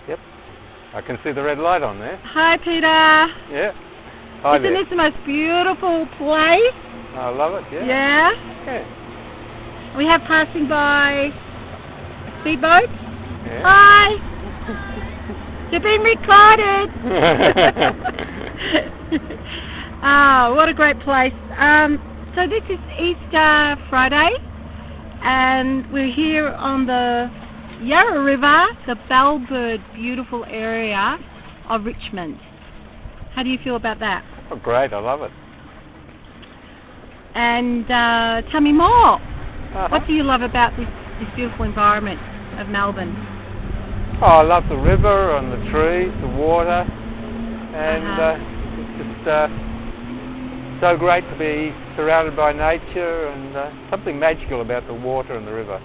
Yep. I can see the red light on there. Hi, Peter. Yeah. Hi Isn't there. this the most beautiful place? I love it, yeah. Yeah? Yeah. We have passing by a speedboat. Yeah. Hi! You're being recorded! Oh, what a great place. So this is Easter Friday, and we're here on the Yarra River, the Bellbird beautiful area of Richmond. How do you feel about that? Oh, great, I love it. And tell me more. Uh-huh. What do you love about this beautiful environment of Melbourne? Oh, I love the river and the trees, the water, and it's just so great to be surrounded by nature and something magical about the water and the river.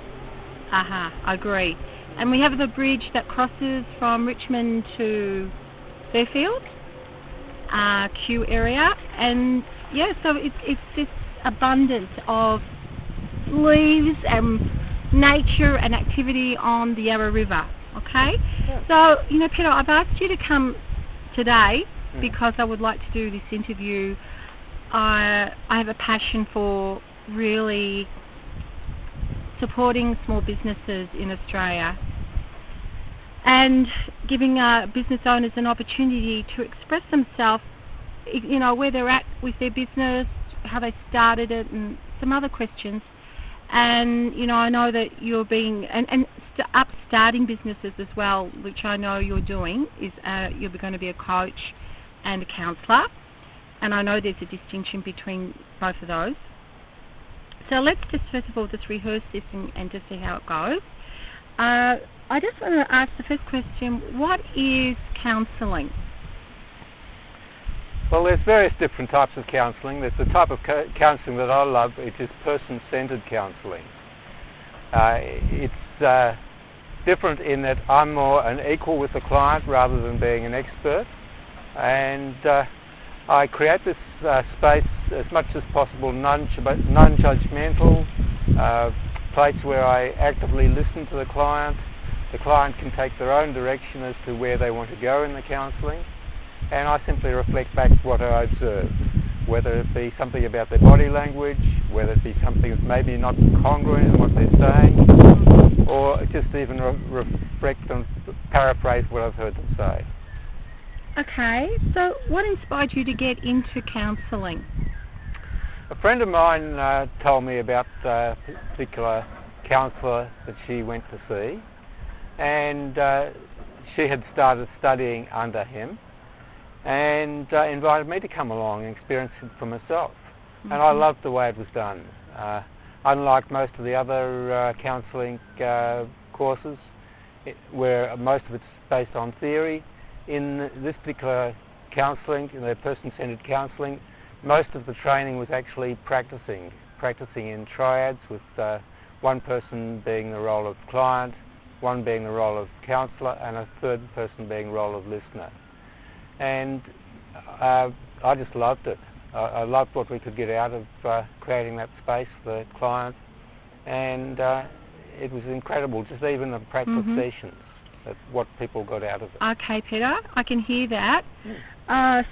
I agree. And we have the bridge that crosses from Richmond to Fairfield, Kew area, and yeah, so it's this abundance of leaves and nature and activity on the Yarra River. Okay, Yeah. so you know, Peter, I've asked you to come today because I would like to do this interview. I have a passion for really supporting small businesses in Australia and giving business owners an opportunity to express themselves, you know, where they're at with their business, how they started it, and some other questions. And you know, I know that you're being upstarting businesses as well, which I know you're doing. Is you're going to be a coach and a counsellor, and I know there's a distinction between both of those. So let's just first of all just rehearse this and just see how it goes. I just want to ask the first question: what is counselling? Well, there's various different types of counselling. There's the type of counselling that I love, which is person-centred counselling. It's different in that I'm more an equal with the client rather than being an expert, and I create this space as much as possible non-judgmental, place where I actively listen to the client. The client can take their own direction as to where they want to go in the counselling, and I simply reflect back what I observe, whether it be something about their body language, whether it be something that's maybe not congruent in what they're saying, or just even reflect and paraphrase what I've heard them say. Okay, so what inspired you to get into counselling? A friend of mine told me about a particular counsellor that she went to see, and she had started studying under him, and invited me to come along and experience it for myself. Mm-hmm. And I loved the way it was done. Unlike most of the other counselling courses, where most of it's based on theory, in this particular counselling, in the person-centred counselling, most of the training was actually practicing in triads, with one person being the role of client, one being the role of counsellor, and a third person being the role of listener. And I just loved it. I loved what we could get out of creating that space for the client, and it was incredible, just even the practice sessions, what people got out of it. Okay, Peter, I can hear that.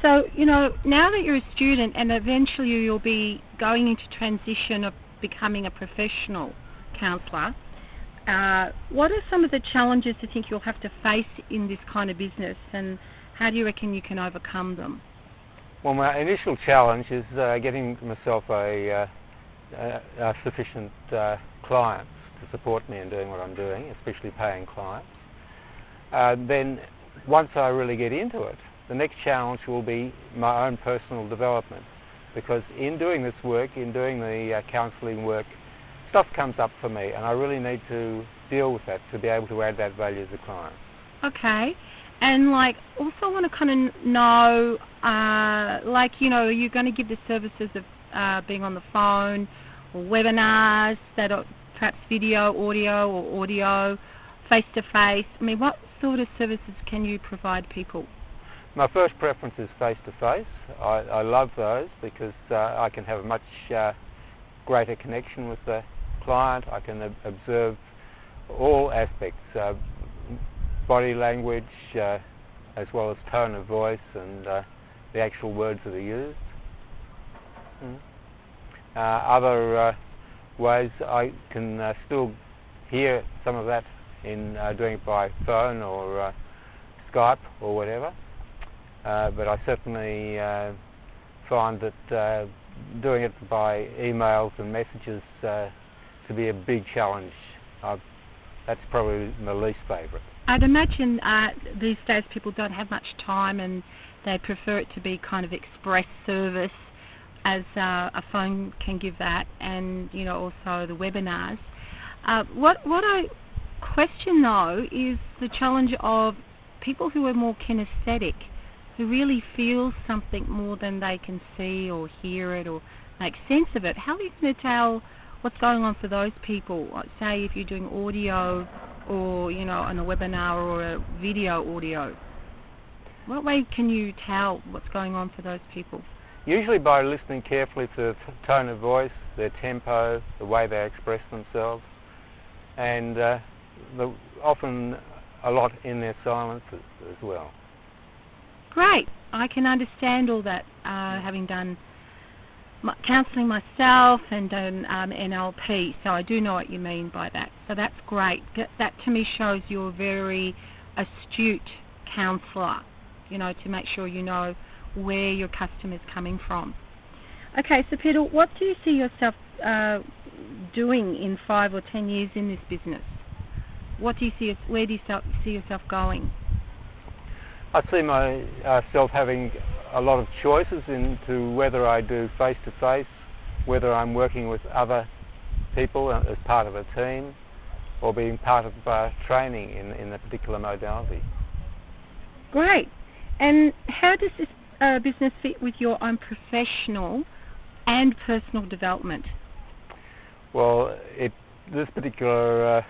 So, you know, now that you're a student and eventually you'll be going into transition of becoming a professional counsellor, what are some of the challenges you think you'll have to face in this kind of business, and how do you reckon you can overcome them? Well, my initial challenge is getting myself a sufficient clients to support me in doing what I'm doing, especially paying clients. Then, once I really get into it, the next challenge will be my own personal development, because in doing this work, in doing the counselling work, stuff comes up for me, and I really need to deal with that to be able to add that value to the client. Okay. And like, also want to kind of know, like, you know, you're going to give the services of being on the phone, or webinars that are perhaps video, audio, or audio, face-to-face. I mean, what sort of services can you provide people? My first preference is face-to-face. I love those because I can have a much greater connection with the client. I can observe all aspects, body language, as well as tone of voice and the actual words that are used. Other ways I can still hear some of that in doing it by phone or Skype or whatever, but I certainly find that doing it by emails and messages to be a big challenge. That's probably my least favourite. I'd imagine these days people don't have much time and they prefer it to be kind of express service, as a phone can give that, and also the webinars. What I question though is the challenge of people who are more kinesthetic, who really feel something more than they can see or hear it or make sense of it. How are you going to tell what's going on for those people? Say if you're doing audio or on a webinar or a video audio, what way can you tell what's going on for those people? Usually by listening carefully to the tone of voice, their tempo, the way they express themselves, and often a lot in their silences as well. Great. I can understand all that, having done counselling myself and done NLP, so I do know what you mean by that. So that's great. That to me shows you're a very astute counsellor, to make sure you know where your customer's coming from. Okay, so Peter, what do you see yourself doing in 5 or 10 years in this business? Where do you see yourself going? I see myself having a lot of choices into whether I do face-to-face, whether I'm working with other people as part of a team, or being part of training in a particular modality. Great. And how does this business fit with your own professional and personal development? Well, this particular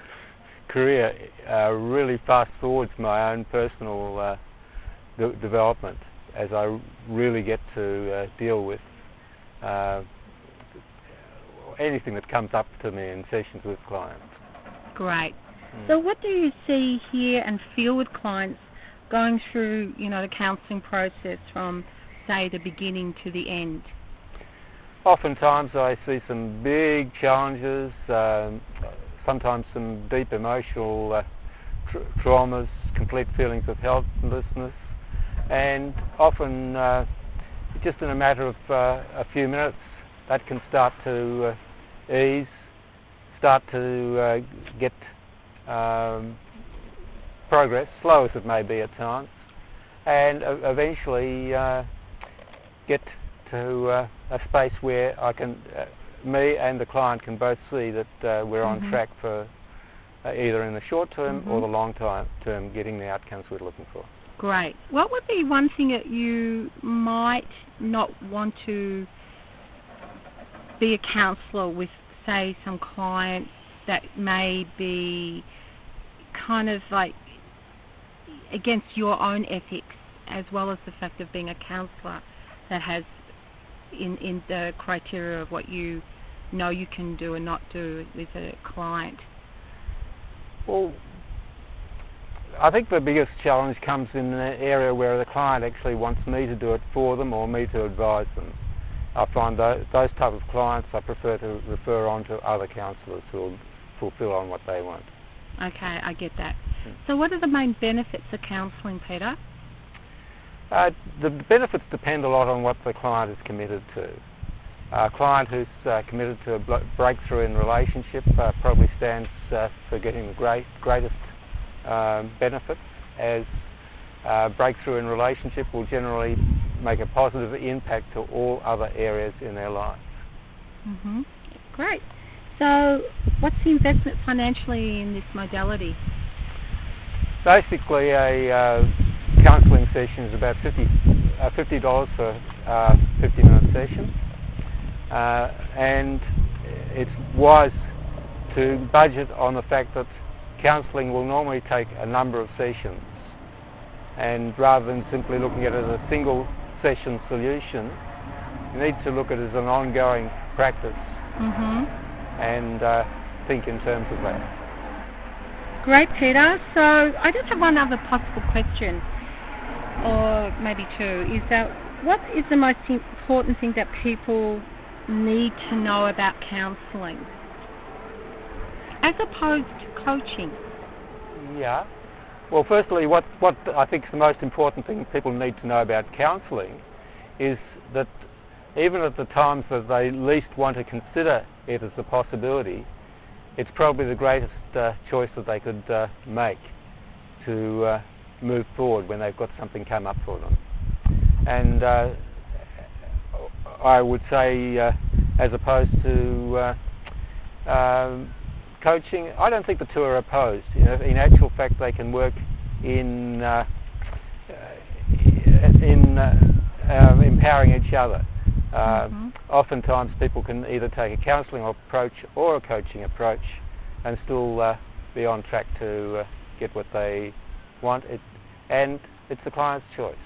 career really fast forwards my own personal development, as I really get to deal with anything that comes up to me in sessions with clients. Great. So what do you see, hear and feel with clients going through, the counselling process from, say, the beginning to the end? Oftentimes I see some big challenges, sometimes some deep emotional traumas, complete feelings of helplessness, and often just in a matter of a few minutes that can start to ease, start to get progress, slow as it may be at times, and eventually get to a space where I can, me and the client can both see that we're on track for either in the short term or the long term getting the outcomes we're looking for. Great. What would be one thing that you might not want to be a counsellor with, say, some clients that may be kind of like against your own ethics, as well as the fact of being a counsellor that has in the criteria of what you know you can do and not do with a client? Well, I think the biggest challenge comes in the area where the client actually wants me to do it for them or me to advise them. I find those type of clients I prefer to refer on to other counsellors who will fulfil on what they want. Okay, I get that. So what are the main benefits of counselling, Peter? The benefits depend a lot on what the client is committed to. A client who's committed to a breakthrough in relationship probably stands for getting the greatest benefits, as breakthrough in relationship will generally make a positive impact to all other areas in their life. Great. So what's the investment financially in this modality? Basically a counselling session is about $50 for a 50-minute session, and it's wise to budget on the fact that counselling will normally take a number of sessions, and rather than simply looking at it as a single session solution, you need to look at it as an ongoing practice and think in terms of that. Great, Peter. So I just have one other possible question, or maybe two, is that what is the most important thing that people need to know about counselling as opposed to coaching? Yeah. Well, firstly, what I think is the most important thing people need to know about counselling is that even at the times that they least want to consider it as a possibility, it's probably the greatest choice that they could make to move forward when they've got something come up for them. And I would say, as opposed to coaching, I don't think the two are opposed. You know, in actual fact, they can work in empowering each other. Oftentimes people can either take a counselling approach or a coaching approach and still be on track to get what they want, and it's the client's choice.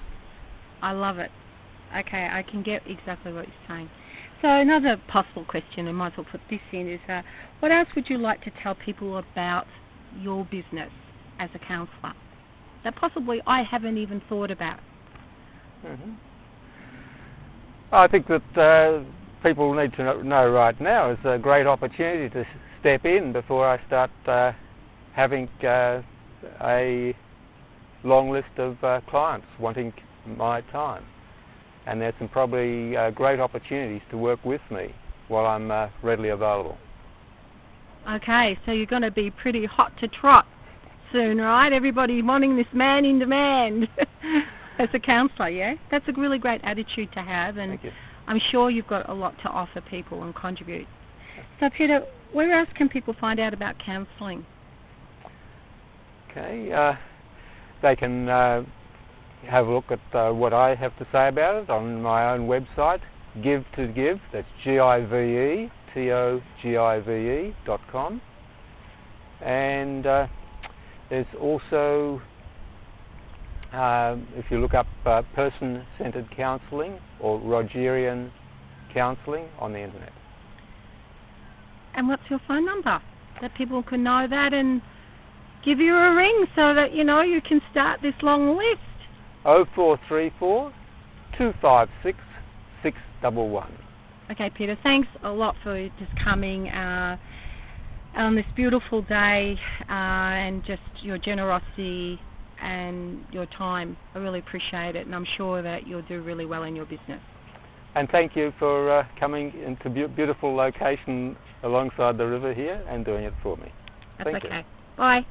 I love it. Okay, I can get exactly what you're saying. So another possible question, and might as well put this in, is what else would you like to tell people about your business as a counsellor that possibly I haven't even thought about? I think that people need to know right now is a great opportunity to step in before I start having a long list of clients wanting my time. And there's some probably great opportunities to work with me while I'm readily available. Okay, so you're going to be pretty hot to trot soon, right? Everybody wanting this man in demand as a counsellor, yeah? That's a really great attitude to have, and thank you. I'm sure you've got a lot to offer people and contribute. So Peter, where else can people find out about counselling? Okay, they can have a look at what I have to say about it on my own website, Give to Give, that's GIVETOGIVE.com. And there's also, if you look up person-centered counselling or Rogerian counselling on the internet. And what's your phone number? That people can know that and give you a ring so that, you know, you can start this long list. 0434 256 611. Okay, Peter, thanks a lot for just coming on this beautiful day and just your generosity and your time. I really appreciate it, and I'm sure that you'll do really well in your business. And thank you for coming into beautiful location alongside the river here and doing it for me. That's thank okay. you. Bye.